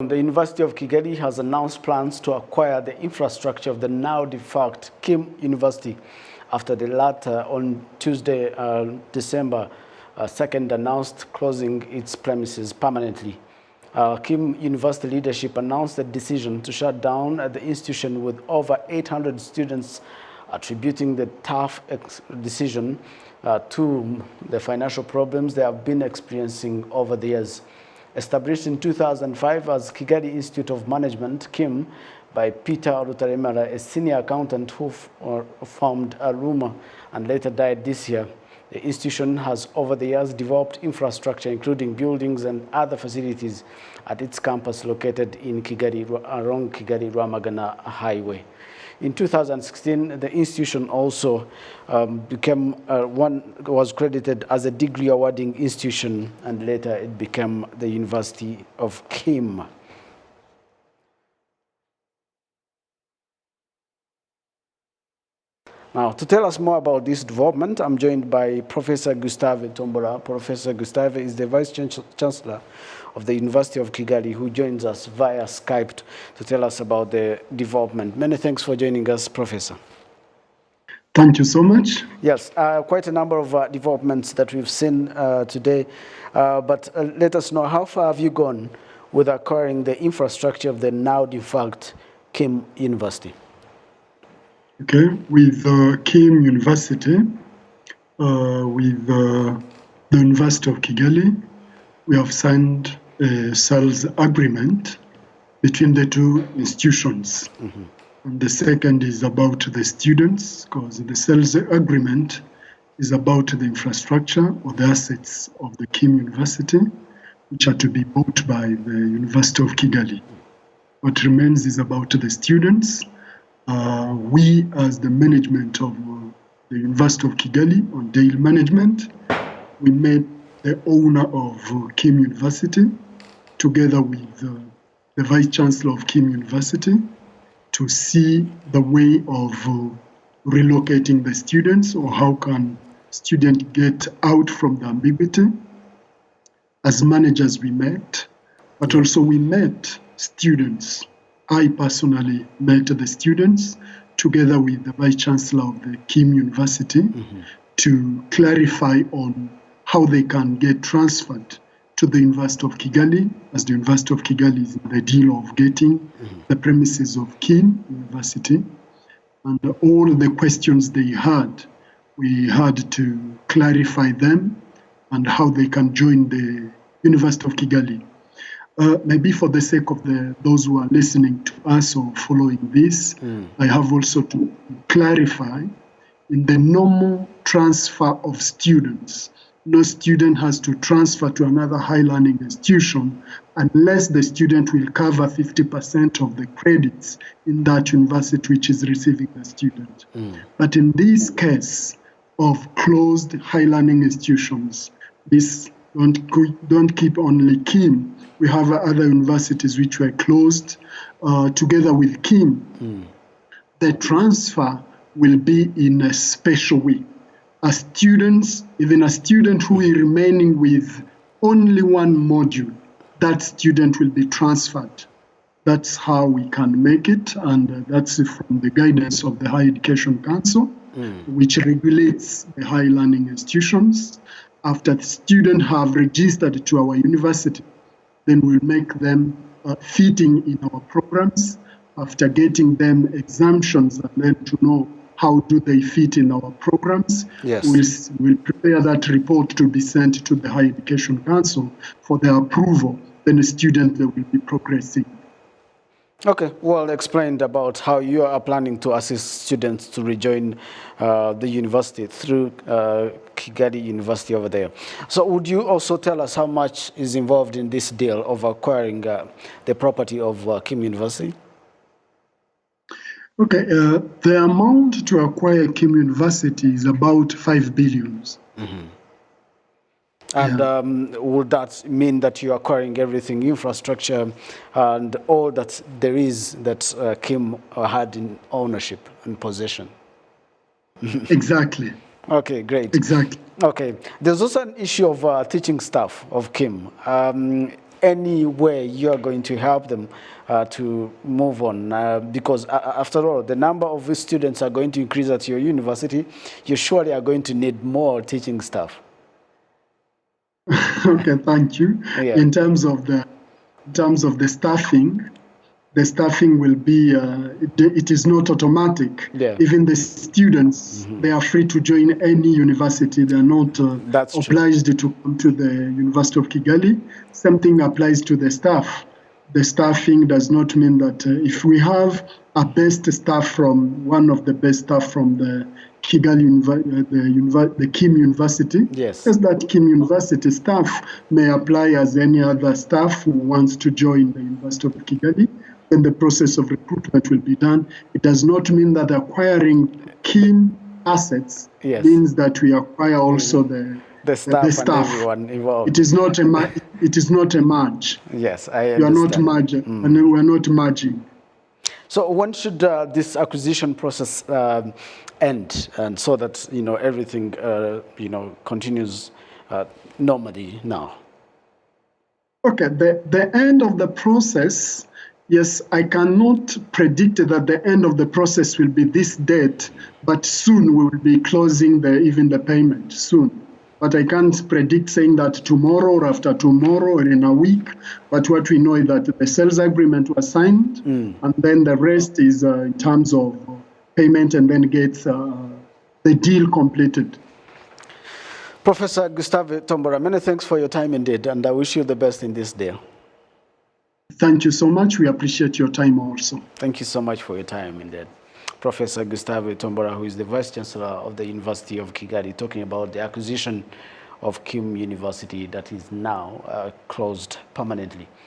The University of Kigali has announced plans to acquire the infrastructure of the now defunct Kim University after the latter on Tuesday, December 2nd, announced closing its premises permanently. Kim University leadership announced the decision to shut down the institution with over 800 students, attributing the tough decision to the financial problems they have been experiencing over the years. Established in 2005 as Kigali Institute of Management, KIM, by Peter Rutaremara, a senior accountant who formed a rumor and later died this year. The institution has over the years developed infrastructure, including buildings and other facilities at its campus located in Kigali, along Kigali-Rwamagana Highway. In 2016, the institution also was credited as a degree awarding institution, and later it became the University of Kim. Now, to tell us more about this development, I'm joined by Professor Gustave Tombola. Professor Gustave is the Vice Chancellor of the University of Kigali, who joins us via Skype to tell us about the development. Many thanks for joining us, Professor. Thank you so much. Yes, quite a number of developments that we've seen today, but let us know, how far have you gone with acquiring the infrastructure of the now defunct Kim University? Okay, with Kim University, with the University of Kigali, we have signed a sales agreement between the two institutions. Mm-hmm. And the second is about the students, because the sales agreement is about the infrastructure or the assets of the Kim University, which are to be bought by the University of Kigali. What remains is about the students. We, as the management of the University of Kigali on daily management, we met the owner of Kim University together with the Vice Chancellor of Kim University to see the way of relocating the students, or how can students get out from the ambiguity. As managers we met, but also we met students. I personally met the students together with the Vice Chancellor of the Kim University to clarify on how they can get transferred to the University of Kigali, as the University of Kigali is in the deal of getting the premises of Kim University. And all the questions they had, we had to clarify them and how they can join the University of Kigali. Maybe for the sake of those who are listening to us or following this, I have also to clarify, in the normal transfer of students, no student has to transfer to another high learning institution unless the student will cover 50% of the credits in that university which is receiving the student. But in this case of closed high learning institutions, this don't keep only Kim. We have other universities which were closed together with Kim. The transfer will be in a special way. Even a student who is remaining with only one module, that student will be transferred. That's how we can make it, and that's from the guidance of the Higher Education Council, which regulates the high learning institutions. After the students have registered to our university, then we'll make them fitting in our programs. After getting them exemptions and then to know how do they fit in our programs, we'll prepare that report to be sent to the Higher Education Council for their approval. Then the student they will be progressing. Okay, well explained about how you are planning to assist students to rejoin the university through Kigali University over there. So would you also tell us how much is involved in this deal of acquiring the property of Kim University? Okay, the amount to acquire Kim University is about 5 billion. And would that mean that you're acquiring everything, infrastructure and all that there is that Kim had in ownership and possession? Exactly. Okay, great. Exactly. Okay. There's also an issue of teaching staff of Kim. any way you are going to help them to move on? Because after all, the number of students are going to increase at your university. You surely are going to need more teaching staff. Okay, thank you. Yeah. In terms of the staffing, the staffing will be, it is not automatic. Yeah. Even the students, they are free to join any university. They are not obliged to come to the University of Kigali. Same thing applies to the staff. The staffing does not mean that if we have a best staff from one of the best staff from the Kigali, the Kim University, yes, because that Kim University staff may apply as any other staff who wants to join the University of Kigali. Then the process of recruitment will be done. It does not mean that acquiring Kim assets means that we acquire also the staff and everyone involved. It is not a it is not a merge. Yes, I understand. You are not merging, and we are not merging. So when should this acquisition process end, and so that everything continues normally now? Okay, the end of the process. Yes, I cannot predict that the end of the process will be this date, but soon we will be closing even the payment soon. But I can't predict saying that tomorrow or after tomorrow or in a week. But what we know is that the sales agreement was signed, and then the rest is in terms of payment, and then gets the deal completed. Professor Gustave Tombora, many thanks for your time indeed, and I wish you the best in this deal. Thank you so much. We appreciate your time also. Thank you so much for your time indeed. Professor Gustave Tombora, who is the Vice Chancellor of the University of Kigali, talking about the acquisition of Kim University that is now closed permanently.